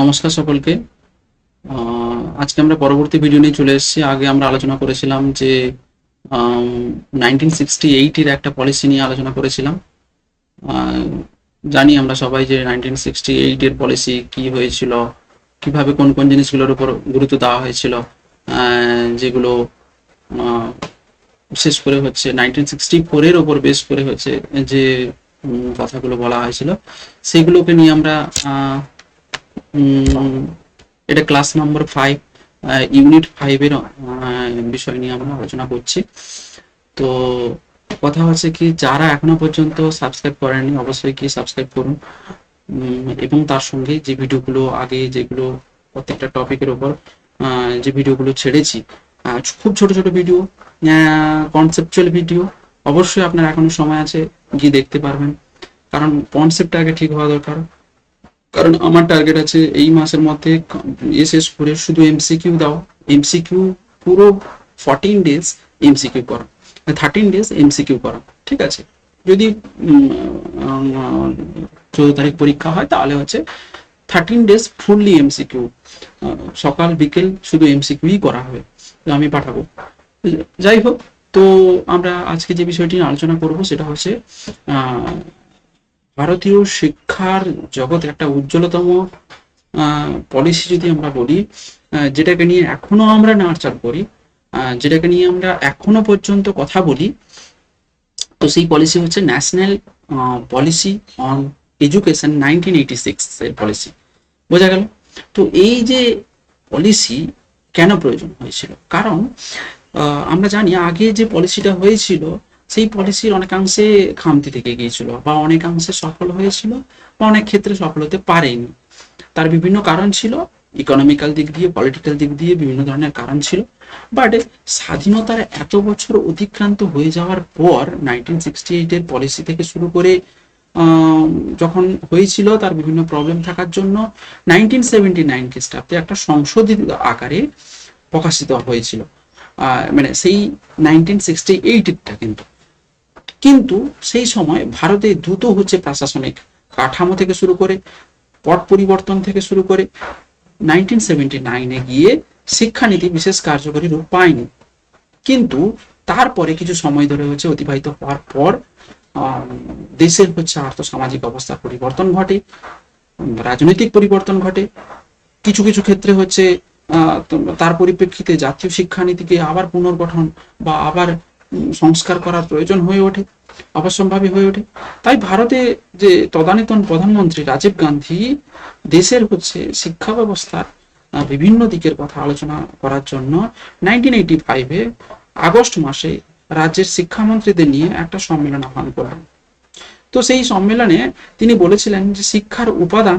নমস্কার সকলকে। আজকে আমরা পরবর্তী ভিডিও নিয়ে চলে এসেছি। আগে আমরা আলোচনা করেছিলাম যে 1968 এর একটা পলিসি নিয়ে আলোচনা করেছিলাম। আহ, জানি আমরা সবাই যে 1968 এর পলিসি কি হয়েছিল, কিভাবে কোন কোন জিনিসগুলোর উপর গুরুত্ব দেওয়া হয়েছিল, যেগুলো আহ, বিশেষ করে হচ্ছে 1964-এর ওপর বেস করে হচ্ছে যে কথাগুলো বলা হয়েছিল, সেগুলোকে নিয়ে আমরা উম, এটা ক্লাস নম্বর 5, ইউনিট 5-এর বিষয় নিয়ে আমরা আলোচনা করছি। তো কথা হচ্ছে কি, যারা এখনো পর্যন্ত সাবস্ক্রাইব করেননি অবশ্যই কি সাবস্ক্রাইব করুন, এবং তার সঙ্গে যে ভিডিওগুলো আগে যেগুলো প্রত্যেকটা টপিকের ওপর যে ভিডিওগুলো ছেড়েছি, খুব ছোট ছোট ভিডিও, কনসেপচুয়াল ভিডিও, অবশ্যই আপনার এখনো সময় আছে, গিয়ে দেখতে পারবেন। কারণ কনসেপ্টটা আগে ঠিক হওয়া দরকার। কারণ আমার টার্গেট আছে এই মাসের মধ্যে শেষ করে শুধু এমসিকিউ দাও, এমসিকিউ পুরো 14 ডেজ এমসিকিউ করা, 13 ডেজ এমসিকিউ করা, ঠিক আছে। যদি 14 তারিখ পরীক্ষা হয় তাহলে হচ্ছে 13 ডেজ ফুললি এমসিকিউ, সকাল বিকেল শুধু এমসিকিউই করা হবে, তো আমি পাঠাবো। যাই হোক, তো আমরা আজকে যে বিষয়টি নিয়ে আলোচনা করব সেটা হচ্ছে ভারতীয় শিক্ষার জগতে একটা উজ্জ্বলতম পলিসি যদি আমরা বলি, যেটাকে নিয়ে এখনো আমরা নাড়চাড় করি, যেটাকে নিয়ে আমরা এখনো পর্যন্ত কথা বলি, তো সেই পলিসি হচ্ছে ন্যাশনাল পলিসি অন এডুকেশন 1986 এর পলিসি। বোঝা গেল? তো এই যে পলিসি কেন প্রয়োজন হয়েছিল, কারণ আমরা জানি আগে যে পলিসিটা হয়েছিল সেই পলিসির অনেকাংশে খামতি থেকে গিয়েছিল, বা অনেকাংশে সফল হয়েছিল, বা অনেক ক্ষেত্রে সফল হতে পারেনি। তার বিভিন্ন কারণ ছিল, ইকোনমিক্যাল দিক দিয়ে, পলিটিক্যাল দিক দিয়ে বিভিন্ন ধরনের কারণ ছিল। বাট স্বাধীনতার এত বছর অতিক্রান্ত হয়ে যাওয়ার পর 1968-এর পলিসি থেকে শুরু করে যখন হয়েছিল, তার বিভিন্ন প্রবলেম থাকার জন্য 1979 খ্রিস্টাব্দে একটা সংশোধিত আকারে প্রকাশিত হয়েছিল, মানে সেই 1968-টা। কিন্তু কিন্তু সেই সময় ভারতে দ্রুত হচ্ছে প্রশাসনিক কাঠামো থেকে শুরু করে, পট পরিবর্তন থেকে শুরু করে 1979-এ গিয়ে শিক্ষানীতি বিশেষ কার্যকরী রূপ পায়নি। কিন্তু তারপরে কিছু সময় ধরে হচ্ছে অতিবাহিত হওয়ার পর দেশের হচ্ছে আর্থসামাজিক অবস্থার পরিবর্তন ঘটে, রাজনৈতিক পরিবর্তন ঘটে, কিছু কিছু ক্ষেত্রে হচ্ছে তার পরিপ্রেক্ষিতে জাতীয় শিক্ষানীতিকে আবার পুনর্গঠন বা আবার সংস্কার করার প্রয়োজন হয়ে ওঠে, অবশ্যম্ভাবী হয়ে ওঠে। তাই ভারতে যে তদানীতন প্রধানমন্ত্রী রাজীব গান্ধী দেশের হচ্ছে শিক্ষা ব্যবস্থার বিভিন্ন দিকের কথা আলোচনা করার জন্য 1985-এ আগস্ট মাসে রাজ্যের শিক্ষামন্ত্রীদের নিয়ে একটা সম্মেলন আহ্বান করলেন। তো সেই সম্মেলনে তিনি বলেছিলেন যে শিক্ষার উপাদান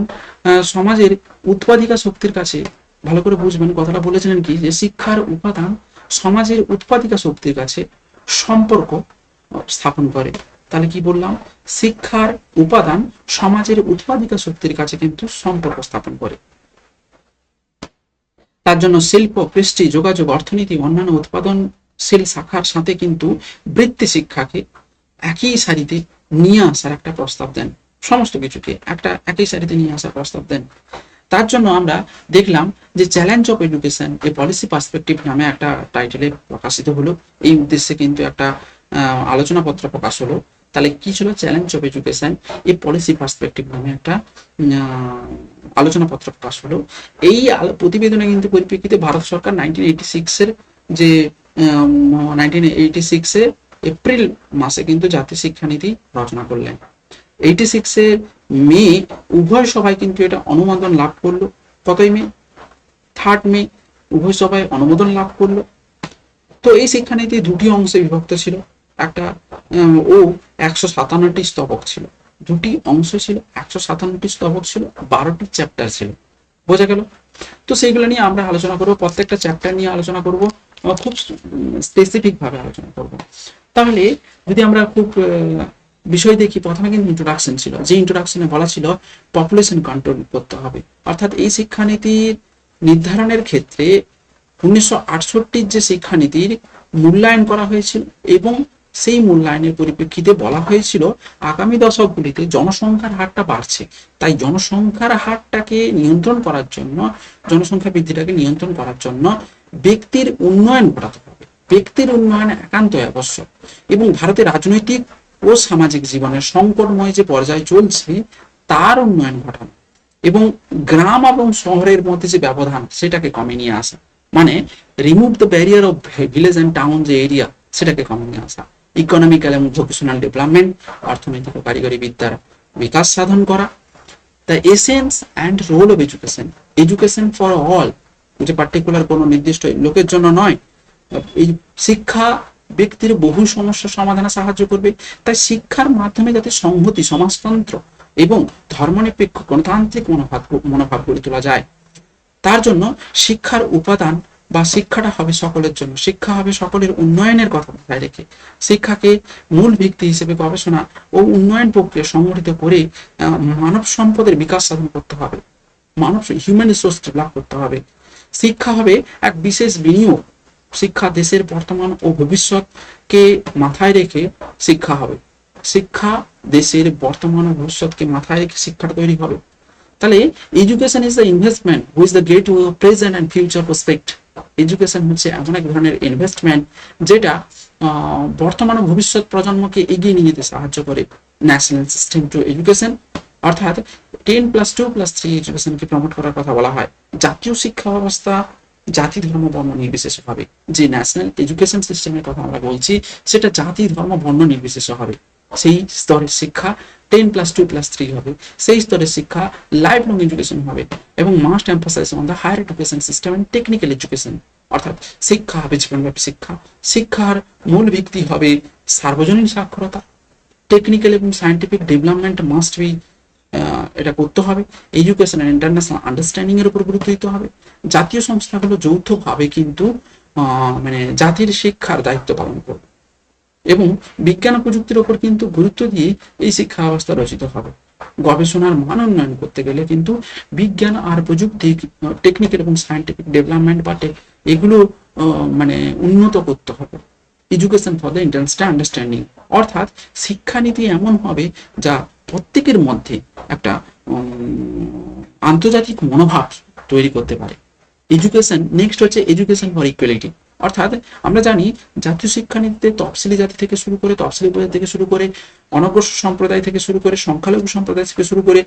সমাজের উৎপাদিকা শক্তির কাছে, ভালো করে বুঝবেন কথাটা, বলেছিলেন কি, যে শিক্ষার উপাদান সমাজের উৎপাদিকা শক্তির কাছে সম্পর্ক স্থাপন করে। তাহলে কি বললাম? শিক্ষার উপাদান সমাজের উৎপাদিকা শক্তির কাছে কিন্তু সম্পর্ক স্থাপন করে। তার জন্য শিল্প, কৃষ্টি, যোগাযোগ, অর্থনীতি, অন্যান্য উৎপাদনশীল শাখার সাথে কিন্তু বৃত্তি শিক্ষাকে একই সারিতে নিয়ে আসার একটা প্রস্তাব দেন, সমস্ত কিছুকে একই সারিতে নিয়ে আসার প্রস্তাব দেন। তার জন্য আমরা দেখলাম যে challenge of education A policy perspective নামে একটা টাইটেলে প্রকাশিত হলো। এই উদ্দেশ্যে কিন্তু একটা আলোচনাপত্র প্রকাশ হলো। তাহলে কি ছিল? Challenge of education A policy perspective নামে একটা আলোচনাপত্র প্রকাশ হলো। এই প্রতিবেদনে কিন্তু পরিপ্রেক্ষিতে ভারত সরকার 1986-এর যে 1986-এ এপ্রিল মাসে কিন্তু জাতীয় শিক্ষানীতি রচনা করলেন। 86-এর মে উভয় সভায় কিন্তু এটা অনুমোদন লাভ করলো। কতই মে? 3 মে উভয় সভায় অনুমোদন লাভ করলো। তো এই শিক্ষানীতি দুটি অংশে বিভক্ত ছিল, একটা ও 157টি স্তবক ছিল। দুটি অংশ ছিল, 157টি স্তবক ছিল, 12টি চ্যাপ্টার ছিল। বোঝা গেল? তো সেইগুলো নিয়ে আমরা আলোচনা করবো, প্রত্যেকটা চ্যাপ্টার নিয়ে আলোচনা করবো, খুব স্পেসিফিক ভাবে আলোচনা করবো। তাহলে যদি আমরা খুব বিষয় দেখি, প্রথমে কিন্তু ইন্ট্রোডাকশন ছিল, যে ইন্ট্রোডাকশনে বলা ছিল পপুলেশন কন্ট্রোল করতে হবে। অর্থাৎ এই শিক্ষানীতির নির্ধারণের ক্ষেত্রে 1968-র যে শিক্ষানীতির মূল্যায়ন করা হয়েছিল এবং সেই মূল্যায়নের পরিপ্রেক্ষিতে বলা হয়েছিল আগামী দশকগুলিতে জনসংখ্যার হারটা বাড়ছে, তাই জনসংখ্যার হারটাকে নিয়ন্ত্রণ করার জন্য, জনসংখ্যা বৃদ্ধিটাকে নিয়ন্ত্রণ করার জন্য ব্যক্তির উন্নয়ন ঘটাতে হবে। ব্যক্তির উন্নয়ন একান্তই আবশ্যক এবং ভারতের রাজনৈতিক ও সামাজিক জীবনের সংকটময় যে পর্যায়ে চলছে তার উন্নয়ন ঘটানো এবং গ্রাম এবং শহরের মধ্যে যে ব্যবধান সেটাকে কমে নিয়ে আসা, মানে remove the barrier of village and town যে এরিয়া সেটাকে কমে নিয়ে আসা। ইকোনমিক্যাল এবং ভোকেশনাল ডেভেলপমেন্ট, অর্থনৈতিক ও কারিগরি বিদ্যার বিকাশ সাধন করা। The essence and role of education, education for all, যে পার্টিকুলার কোনো নির্দিষ্ট লোকের জন্য নয়। এই শিক্ষা ব্যক্তির বহু সমস্যার সমাধানে সাহায্য করবে, তাই শিক্ষার মাধ্যমে যাতে সংহতি, সমাজতন্ত্র এবং ধর্মনিরপেক্ষ গণতান্ত্রিক মনোভাব গড়ে তোলা যায়, তার জন্য শিক্ষার উপাদান বা শিক্ষাটা হবে সকলের জন্য, শিক্ষা হবে সকলের উন্নয়নের কথা মাথায় রেখে। শিক্ষাকে মূল ভিত্তি হিসেবে গবেষণা ও উন্নয়ন প্রক্রিয়া সংগঠিত করে মানব সম্পদের বিকাশ সাধন করতে হবে, মানব হিউম্যান রিসোর্স ডেভেলপ করতে হবে। শিক্ষা হবে এক বিশেষ বিনিয়োগ, শিক্ষা দেশের বর্তমান ও ভবিষ্যৎকে মাথায় রেখে শিক্ষা হবে, শিক্ষা দেশের বর্তমান ও ভবিষ্যৎকে মাথায় রেখে শিক্ষাটা তৈরি হবে। তাহলে education is the investment which the gate to present and future prospect. Education হচ্ছে এমন এক ধরনের ইনভেস্টমেন্ট যেটা বর্তমান ও ভবিষ্যৎ প্রজন্মকে এগিয়ে নিয়ে যেতে সাহায্য করে। ন্যাশনাল সিস্টেম টু এডুকেশন, অর্থাৎ 10+2+3 এডুকেশনকে প্রমোট করার কথা বলা হয়। জাতীয় শিক্ষা ব্যবস্থা জাতি ধর্ম বর্ণ নির্বিশেষে হবে। যে ন্যাশনাল এডুকেশন সিস্টেমের কথা আমরা বলছি সেটা জাতি ধর্ম বর্ণ নির্বিশেষে হবে। সেই স্তরের শিক্ষা 10+2+3 হবে, সেই স্তরের শিক্ষা লাইফ লং এডুকেশন হবে এবং must emphasize on the higher education system and technical education, অর্থাৎ শিক্ষা হবে জীবনব্যাপী শিক্ষা। শিক্ষার মূল ভিত্তি হবে সার্বজনীন সাক্ষরতা, টেকনিক্যাল এবং সায়েন্টিফিক ডেভেলপমেন্ট মাস্ট বি, এটা করতে হবে। এডুকেশন অ্যান্ড ইন্টারন্যাশনাল আন্ডারস্ট্যান্ডিং এর উপর গুরুত্ব দিতে হবে। জাতীয় সংস্থাগুলো যৌথভাবে কিন্তু মানে জাতির শিক্ষার দায়িত্ব পালন করবে এবং বিজ্ঞান ও প্রযুক্তির উপর কিন্তু গুরুত্ব দিয়ে এই শিক্ষা ব্যবস্থা রচিত হবে। গবেষণার মান উন্নয়ন করতে গেলে কিন্তু বিজ্ঞান আর প্রযুক্তি, টেকনিক্যাল এবং সায়েন্টিফিক ডেভেলপমেন্ট বা এগুলো মানে উন্নত করতে হবে। Education for the international understanding, অর্থাৎ শিক্ষানীতি এমন হবে যা প্রত্যেকের মধ্যে একটা আন্তর্জাতিক মনোভাব তৈরি করতে পারে। এডুকেশন নেক্সট হচ্ছে এডুকেশন ফর ইকুয়ালিটি, অর্থাৎ আমরা জানি জাতীয় শিক্ষানীতিতে তফসিলি জাতি থেকে শুরু করে, তফসিলি উপজাতি থেকে শুরু করে, অনগ্রসর সম্প্রদায় থেকে শুরু করে, সংখ্যালঘু সম্প্রদায় থেকে শুরু করে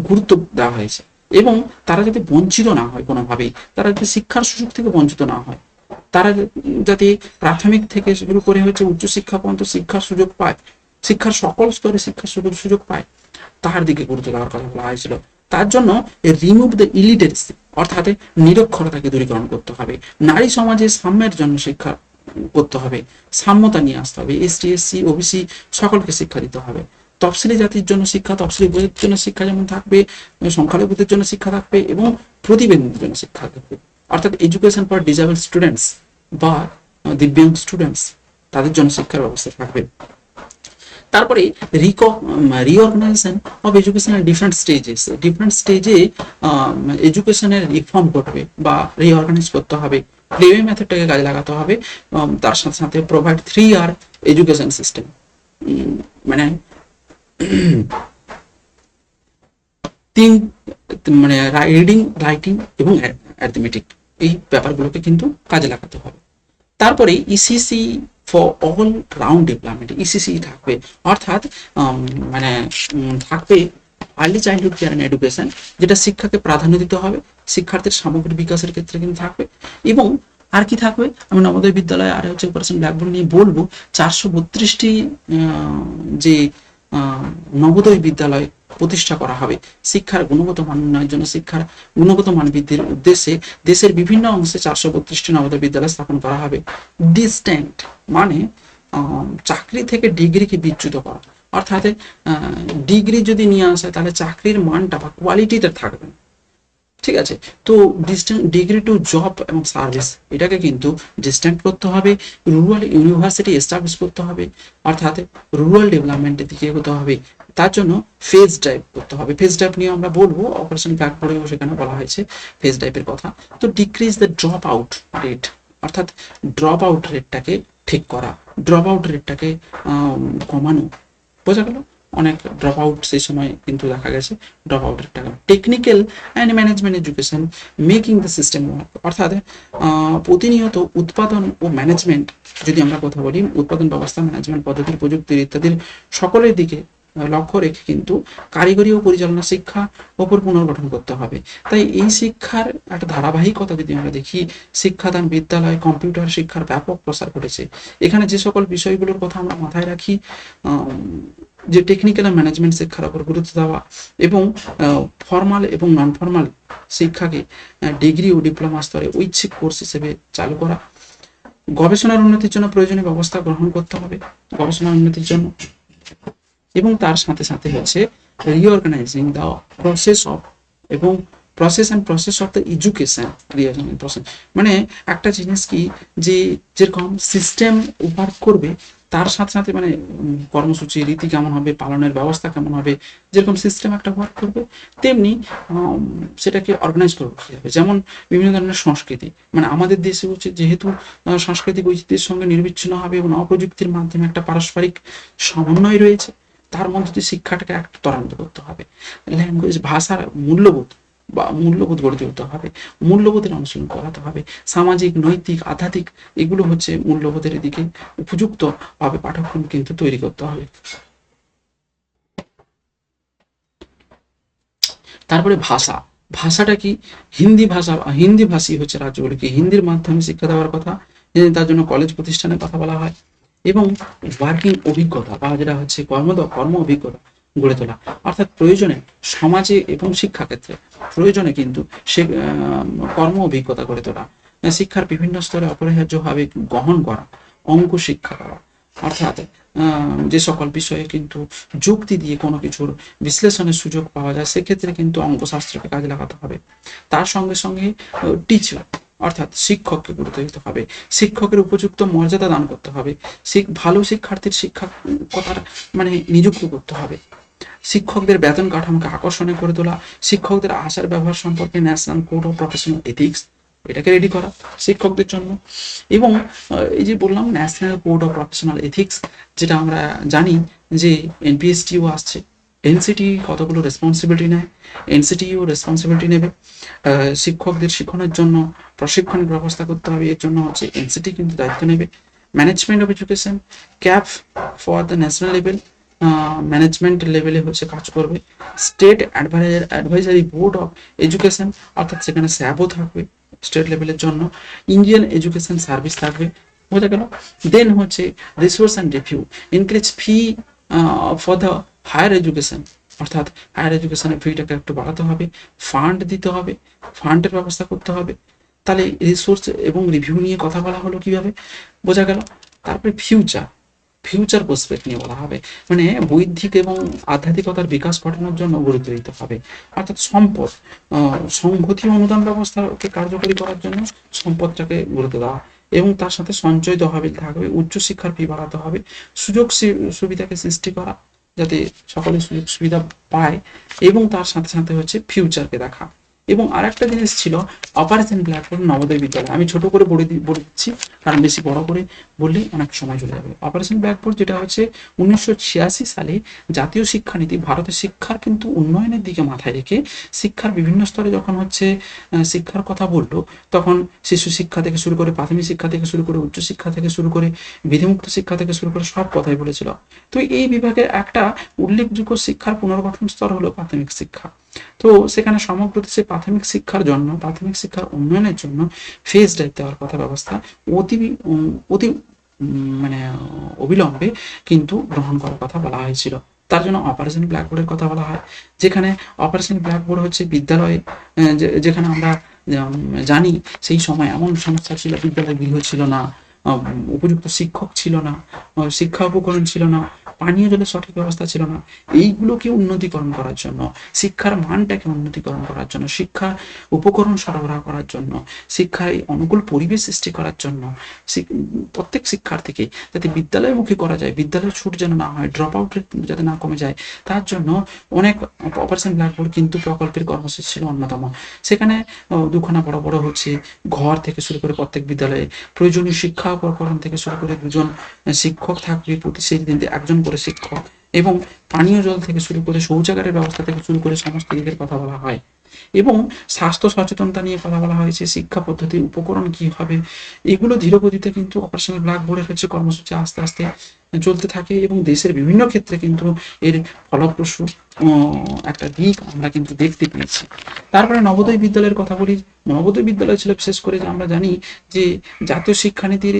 গুরুত্ব দেওয়া হয়েছে এবং তারা যাতে বঞ্চিত না হয় কোনোভাবেই, তারা যাতে শিক্ষার সুযোগ থেকে বঞ্চিত না হয়, তারা যাতে প্রাথমিক থেকে শুরু করে হচ্ছে উচ্চশিক্ষা পর্যন্ত শিক্ষার সুযোগ পায়, শিক্ষার সকল স্তরে শিক্ষার সুযোগ পায়, তার দিকে গুরুত্ব দেওয়ার কথা বলা হয়েছিল। তার জন্য রিমুভ দ্য ইলিটারেসি, অর্থাৎ নিরক্ষরতাকে দূরীকরণ করতে হবে। নারী সমাজে সাম্যের জন্য শিক্ষা করতে হবে, সাম্যতা নিয়ে আসতে হবে। এসটি, এসসি, ওবিসি সকলকে শিক্ষা দিতে হবে। তফসিলি জাতির জন্য শিক্ষা, তফসিলি উপজাতির জন্য শিক্ষা যেমন থাকবে, সংখ্যালঘুদের জন্য শিক্ষা থাকবে এবং প্রতিবন্ধীদের জন্য শিক্ষা থাকবে। অর্থাৎ এডুকেশন ফর ডিসেবল স্টুডেন্টস বা দিব্যাঙ্গ স্টুডেন্টস, তাদের জন্য শিক্ষার ব্যবস্থা থাকবে। তারপরে রিঅর্গানাইজেশন অফ এডুকেশনের ডিফারেন্ট স্টেজে এডুকেশনের রিফর্ম করবে বা রিঅর্গানাইজ করতে হবে। প্লেওয়ে মেথডটাকে কাজে লাগাতে হবে, তার সাথে সাথে প্রোভাইড 3R এডুকেশন সিস্টেম, মানে মানে রিডিং, রাইটিং এবং অ্যারিথমেটিক, এই ব্যাপারগুলোকে কিন্তু কাজে লাগাতে হবে। তারপরে ECC for all round development, ECC থাকবে, অর্থাৎ মানে থাকবে early childhood care and education, যেটা শিক্ষাকে প্রাধান্য দিতে হবে, শিক্ষার্থীর সামগ্রিক বিকাশের ক্ষেত্রে কিন্তু থাকবে। এবং আর কি থাকবে, আমি নবোদয় বিদ্যালয়ে আর হচ্ছে অপারেশন ব্ল্যাকবোর্ড নিয়ে বলবো। 432টি যে নবোদয় বিদ্যালয় প্রতিষ্ঠা করা হবে শিক্ষার গুণগত মান উন্নয়নের জন্য, শিক্ষার গুণগত মান বৃদ্ধির উদ্দেশ্যে দেশের বিভিন্ন অংশে 432টি নবোদয় বিদ্যালয় স্থাপন করা হবে। ডিস্ট্যান্ট মানে চাকরি থেকে ডিগ্রিকে বিচ্যুত করা, অর্থাৎ ডিগ্রি যদি নিয়ে আসে তাহলে চাকরির মানটা বা কোয়ালিটিটা থাকবে না, ঠিক আছে। তো ডিস্টেন্স ডিগ্রি টু জব এবং সার্ভিস, এটাকে কিন্তু ডিস্টেন্ট করতে হবে। রুরাল ইউনিভার্সিটি এস্টাবলিশ করতে হবে, অর্থাৎ রুরাল ডেভেলপমেন্টের দিকে এগোতে হবে। তার জন্য ফেজ ড্রাইভ করতে হবে। ফেজ ড্রাইভ নিয়ে আমরা বলবো, অপারেশন ব্ল্যাকবোর্ডেও সেখানে বলা হয়েছে ফেজ ড্রাইভের কথা। তো decrease the drop out rate, অর্থাৎ ড্রপ আউট রেটটাকে ঠিক করা, ড্রপ আউট রেটটাকে কমানো। বোঝা গেল? অনেক ড্রপ আউট সেই সময় কিন্তু দেখা গেছে, ড্রপ আউটের টাকা। Technical and management education making the system work, অর্থাৎ প্রতিনিয়ত উৎপাদন ও ম্যানেজমেন্ট, যদি আমরা কথা বলি উৎপাদন ব্যবস্থা, ম্যানেজমেন্ট পদ্ধতির, প্রযুক্তির ইত্যাদির সকলের দিকে লক্ষ্য রেখে কিন্তু কারিগরি ও পরিচালনা শিক্ষা ওপর পুনর্গঠন করতে হবে। তাই এই শিক্ষার একটা ধারাবাহিকতা যদি আমরা দেখি, শিক্ষাদান, বিদ্যালয়, কম্পিউটার শিক্ষার ব্যাপক প্রসার ঘটেছে। এখানে যে সকল বিষয়গুলোর কথা আমরা মাথায় রাখি, যে টেকনিক্যাল ম্যানেজমেন্ট শিক্ষার উপর গুরুত্ব দেওয়া এবং ফর্মাল এবং নন ফর্মাল শিক্ষাকে ডিগ্রি ও ডিপ্লোমা স্তরে ঐচ্ছিক কোর্স হিসেবে চালু করা, গবেষণার উন্নতির জন্য প্রয়োজনীয় ব্যবস্থা গ্রহণ করতে হবে গবেষণার উন্নতির জন্য, এবং তার সাথে সাথে হচ্ছে রিঅর্গানাইজিং দ্য প্রসেস অফ এবং process of the education. Reorganising process মানে একটা জিনিস কি, যে যেরকম সিস্টেম ওয়ার্ক করবে তার সাথে সাথে মানে কর্মসূচি রীতি কেমন হবে, পালনের ব্যবস্থা কেমন হবে, যেরকম সিস্টেম একটা ওয়ার্ক করবে তেমনি সেটাকে অর্গানাইজ করতে হবে। যেমন বিভিন্ন ধরনের সংস্কৃতি, মানে আমাদের দেশে হচ্ছে যেহেতু সাংস্কৃতিক ঐতিহ্যের সঙ্গে নির্বিচ্ছিন্ন হবে এবং নবপ্রযুক্তির মাধ্যমে একটা পারস্পরিক সমন্বয় রয়েছে, তার মধ্যে দিয়ে শিক্ষাটাকে একটু ত্বরান্বিত করতে হবে। ল্যাঙ্গুয়েজ, ভাষার মূল্যবোধ গড়ে তুলতে হবে, মূল্যবোধের অনুশীলন করাতে হবে, সামাজিক, নৈতিক, আধ্যাত্মিক, এগুলো হচ্ছে মূল্যবোধের দিকে উপযুক্ত ভাবে পাঠ্যক্রম কিন্তু তৈরি করতে হবে। তারপরে ভাষাটা কি, হিন্দি ভাষী হচ্ছে রাজ্যগুলিকে হিন্দির মাধ্যমে শিক্ষা দেওয়ার কথা, তার জন্য কলেজ প্রতিষ্ঠানের কথা বলা হয়। এবং ওয়ার্কিং অভিজ্ঞতা বা যেটা হচ্ছে কর্ম অভিজ্ঞতা গড়ে তোলা, অর্থাৎ প্রয়োজনে সমাজে এবং শিক্ষাক্ষেত্রে প্রয়োজনে কিন্তু সে কর্ম অভিজ্ঞতা গড়ে তোলা, শিক্ষার বিভিন্ন স্তরে অপরিহার্যভাবে গ্রহণ করা, অঙ্ক শিক্ষা করা, অর্থাৎ যে সকল বিষয়ে কিন্তু যুক্তি দিয়ে কোনো কিছুর বিশ্লেষণের সুযোগ পাওয়া যায় সেক্ষেত্রে কিন্তু অঙ্কশাস্ত্রকে কাজে লাগাতে হবে। তার সঙ্গে সঙ্গে টিচার অর্থাৎ শিক্ষককে গুরুত্ব দিতে হবে, শিক্ষকের উপযুক্ত মর্যাদা দান করতে হবে, ভালো শিক্ষার্থীর শিক্ষকতার মানে নিযুক্ত করতে হবে, শিক্ষকদের বেতন কাঠামোকে আকর্ষণীয় করে তোলা, শিক্ষকদের আচার ব্যবহার সম্পর্কে national code of professional ethics এটাকে রেডি করা শিক্ষকদের জন্য। এবং এই যে বললাম national code of professional ethics, যেটা আমরা জানি যে এনপিএসটিও আসছে, এনসিটি কতগুলো রেসপন্সিবিলিটি নেয়, এনসিটিও রেসপন্সিবিলিটি নেবে, শিক্ষকদের শিক্ষণের জন্য প্রশিক্ষণের ব্যবস্থা করতে হবে, এর জন্য হচ্ছে এনসিটি কিন্তু দায়িত্ব নেবে। Management of education, cap for the national level, management লেভেলে হচ্ছে কাজ করবে। State advisory board of education, অর্থাৎ সেখানে স্যাবও থাকবে স্টেট লেভেলের জন্য, ইন্ডিয়ান এডুকেশন সার্ভিস থাকবে। বোঝা গেল? দেন হচ্ছে resource and review, increase fee for the higher education, অর্থাৎ হায়ার এডুকেশনের ফিটাকে একটু বাড়াতে হবে, ফান্ড দিতে হবে, ফান্ডের ব্যবস্থা করতে হবে। তাহলে রিসোর্স এবং রিভিউ নিয়ে কথা বলা হলো কিভাবে, বোঝা গেল? তারপরে ফিউচার প্রসপেক্ট নিয়ে বলা হবে, মানে বৌদ্ধিক এবং আধ্যাত্মিকতার বিকাশ ঘটানোর জন্য গুরুত্ব দিতে হবে। অর্থাৎ সম্পদ, সংহতি অনুদান ব্যবস্থাকে কার্যকরী করার জন্য সম্পদটাকে গুরুত্ব দেওয়া, এবং তার সাথে সঞ্চয় তহবিল থাকবে, উচ্চশিক্ষার ফি বাড়াতে হবে, সুযোগ সুবিধাকে সৃষ্টি করা যাতে সকলে সুযোগ সুবিধা পায়, এবং তার সাথে সাথে হচ্ছে ফিউচারকে দেখা। এবং আর একটা জিনিস ছিল অপারেশন ব্ল্যাকবোর্ড নবোদয় বিদ্যালয়। আমি ছোট করে বলে দিচ্ছি, কারণ বেশি বড় করে বললে অনেক সময় চলে যাবে। অপারেশন ব্ল্যাকবোর্ড যেটা হচ্ছে 1986 সালে জাতীয় শিক্ষানীতি, ভারতের শিক্ষার কিন্তু উন্নয়নের দিকে মাথায় রেখে শিক্ষার বিভিন্ন স্তরে যখন হচ্ছে শিক্ষার কথা বললো, তখন শিশু শিক্ষা থেকে শুরু করে প্রাথমিক শিক্ষা থেকে শুরু করে উচ্চশিক্ষা থেকে শুরু করে বিধিমুক্ত শিক্ষা থেকে শুরু করে সব কথাই বলেছিল। তো এই বিভাগের একটা উল্লেখযোগ্য শিক্ষার পুনর্গঠন স্তর হলো প্রাথমিক শিক্ষা। তো সেখানে সমগ্র দেশে প্রাথমিক শিক্ষার উন্নয়নের জন্য ফেজ ড্রাইভ দেওয়ার কথা ব্যবস্থা অতি অতি মানে অবিলম্বে কিন্তু গ্রহণ করার কথা বলা হয়েছিল। তার জন্য অপারেশন ব্ল্যাকবোর্ডের কথা বলা হয়, যেখানে অপারেশন ব্ল্যাকবোর্ড হচ্ছে বিদ্যালয়ে, যেখানে আমরা জানি সেই সময় এমন সমস্যা ছিল, বিদ্যালয়ে গৃহ ছিল না, উপযুক্ত শিক্ষক ছিল না, শিক্ষা উপকরণ ছিল না, পানীয় জলের সঠিক ব্যবস্থা ছিল না। এইগুলোকে উন্নতিকরণ করার জন্য, শিক্ষার মানটাকে উন্নতিকরণ করার জন্য, শিক্ষা উপকরণ সরবরাহ করার জন্য, শিক্ষায় অনুকূল পরিবেশ সৃষ্টি করার জন্য, প্রত্যেক শিক্ষার্থীকে যাতে বিদ্যালয়মুখী করা যায়, বিদ্যালয়ের ছুট যেন না হয়, ড্রপ আউট যাতে না কমে যায়, তার জন্য অনেক অপারেশন ব্ল্যাকবোর্ড কিন্তু প্রকল্পের কর্মসূচি ছিল অন্যতম। সেখানে দুখানা বড় বড় হচ্ছে ঘর থেকে শুরু করে প্রত্যেক বিদ্যালয়ে প্রয়োজনীয় শিক্ষা উপকরণ থেকে শুরু করে 2জন শিক্ষক থাকবে প্রতি সেই দিনতে, 1জন করে শিক্ষক, এবং পানীয় জল থেকে শুরু করে শৌচাগারের ব্যবস্থা থেকে শুরু করে সমস্ত দিকের কথা বলা হয়। এবং স্বাস্থ্য সচেতনতা নিয়ে কথা বলা হয়েছে, শিক্ষা পদ্ধতির উপকরণ কি হবে, এগুলো ধীরগতিতে কিন্তু অপারেশন ব্ল্যাকবোর্ডের হচ্ছে কর্মসূচি আস্তে আস্তে চলতে থাকে এবং দেশের বিভিন্ন ক্ষেত্রে কিন্তু এর ফলপ্রসূ একটা দিক আমরা কিন্তু দেখতে পেয়েছি। তারপরে নবোদয় বিদ্যালয়ের কথা বলি। নবোদয় বিদ্যালয় ছিল বিশেষ করে যে আমরা জানি যে জাতীয় শিক্ষানীতির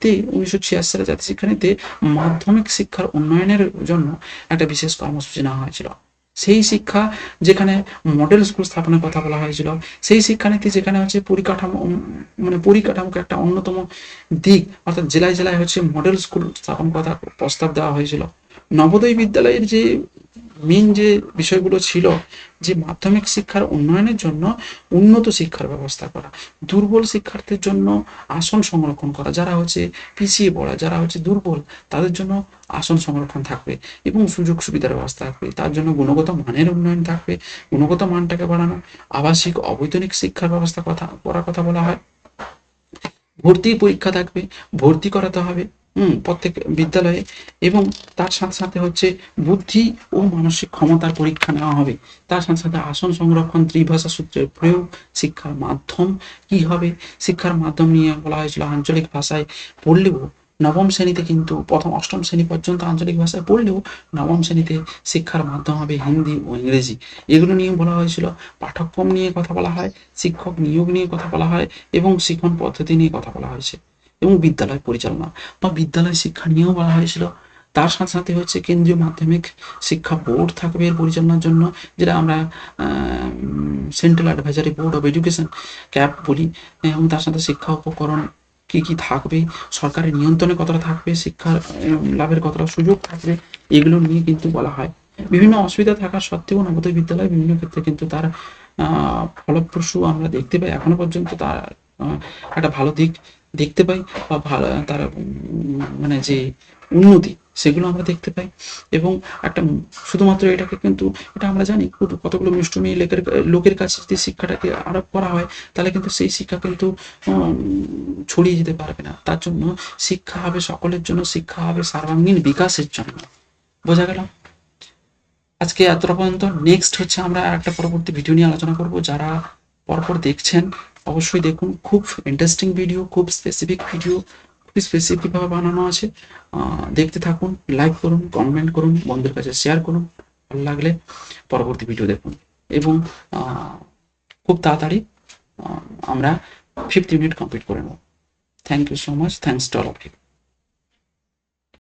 তে 1986 সালে জাতীয় শিক্ষানীতিতে মাধ্যমিক শিক্ষার উন্নয়নের জন্য একটা বিশেষ কর্মসূচি নেওয়া হয়েছিল। সেই শিক্ষা যেখানে মডেল স্কুল স্থাপনের কথা বলা হয়েছিল, সেই শিক্ষানীতি যেখানে হচ্ছে পরিকাঠামো মানে পরিকাঠামোকে একটা অন্যতম দিক, অর্থাৎ জেলায় জেলায় হচ্ছে মডেল স্কুল স্থাপন কথা প্রস্তাব দেওয়া হয়েছিল। নবোদয় বিদ্যালয়ের যে মেন যে বিষয়গুলো ছিল, যে মাধ্যমিক শিক্ষার উন্নয়নের জন্য উন্নত শিক্ষার ব্যবস্থা করা, দুর্বল শিক্ষার্থীর জন্য আসন সংরক্ষণ করা, যারা হচ্ছে পিছিয়ে পড়া, যারা হচ্ছে দুর্বল, তাদের জন্য আসন সংরক্ষণ থাকবে এবং সুযোগ সুবিধার ব্যবস্থা থাকবে, তার জন্য গুণগত মানের উন্নয়ন থাকবে, গুণগত মানটাকে বাড়ানো, আবাসিক অবৈতনিক শিক্ষার ব্যবস্থা করার কথা বলা হয়, ভর্তি পরীক্ষা থাকবে, ভর্তি করাতে হবে প্রত্যেক বিদ্যালয়ে, এবং তার সাথে সাথে হচ্ছে বুদ্ধি ও মানসিক ক্ষমতার পরীক্ষা নেওয়া হবে। তার সাথে সাথে আসন সংরক্ষণ, ত্রিভাষা সূত্রের প্রয়োগ, শিক্ষার মাধ্যম কি হবে, শিক্ষার মাধ্যম নিয়ে বলা হয়েছিল আঞ্চলিক ভাষায় পড়লেও নবম শ্রেণীতে কিন্তু প্রথম অষ্টম শ্রেণী পর্যন্ত আঞ্চলিক ভাষায় পড়লেও নবম শ্রেণীতে শিক্ষার মাধ্যম হবে হিন্দি ও ইংরেজি। এগুলো নিয়ে বলা হয়েছিল। পাঠ্যক্রম নিয়ে কথা বলা হয়, শিক্ষক নিয়োগ নিয়ে কথা বলা হয় এবং শিক্ষণ পদ্ধতি নিয়ে কথা বলা হয়েছে, এবং বিদ্যালয় পরিচালনা বা বিদ্যালয় শিক্ষা নিয়েও বলা হয়েছিল। তার সাথে সাথে হচ্ছে কেন্দ্রীয় মাধ্যমিক শিক্ষা বোর্ড থাকবে এর পরিচালনার জন্য, যেটা আমরা central advisory board of education cap বলি, এবং তার সাথে শিক্ষা উপকরণ কি কি থাকবে, সরকারের নিয়ন্ত্রণে কতটা থাকবে, শিক্ষার লাভের কতটা সুযোগ থাকবে, এগুলো নিয়ে কিন্তু বলা হয়। বিভিন্ন অসুবিধা থাকা সত্ত্বেও নবোদয় বিদ্যালয় বিভিন্ন ক্ষেত্রে কিন্তু তার ফলপ্রসূ আমরা দেখতে পাই, এখনো পর্যন্ত তার একটা ভালো দিক দেখতে পাই, বা ভালো তার মানে যে উন্নতি সেগুলো আমরা দেখতে পাই। এবং একটা শুধুমাত্র এটাকে কিন্তু এটা আমরা জানি কতগুলো মুষ্টিমেয় লোকের কাছে যদি শিক্ষাটাকে আরোপ করা হয়, তাহলে কিন্তু সেই শিক্ষা কিন্তু ছড়িয়ে যেতে পারবে না। তার জন্য শিক্ষা হবে সকলের জন্য, শিক্ষা হবে সর্বাঙ্গীন বিকাশের জন্য। বোঝা গেল? আজকে এতটা পর্যন্ত। নেক্সট হচ্ছে আমরা একটা পরবর্তী ভিডিও নিয়ে আলোচনা করব। যারা পরপর দেখছেন অবশ্যই দেখুন, খুব ইন্টারেস্টিং ভিডিও, খুব স্পেসিফিক ভিডিও, খুব স্পেসিফিকভাবে বানানো আছে। দেখতে থাকুন, লাইক করুন, কমেন্ট করুন, বন্ধুদের কাছে শেয়ার করুন, ভালো লাগলে পরবর্তী ভিডিও দেখুন, এবং খুব তাড়াতাড়ি আমরা 5th ইউনিট কমপ্লিট করে নেব। Thank you so much, thanks to all of you.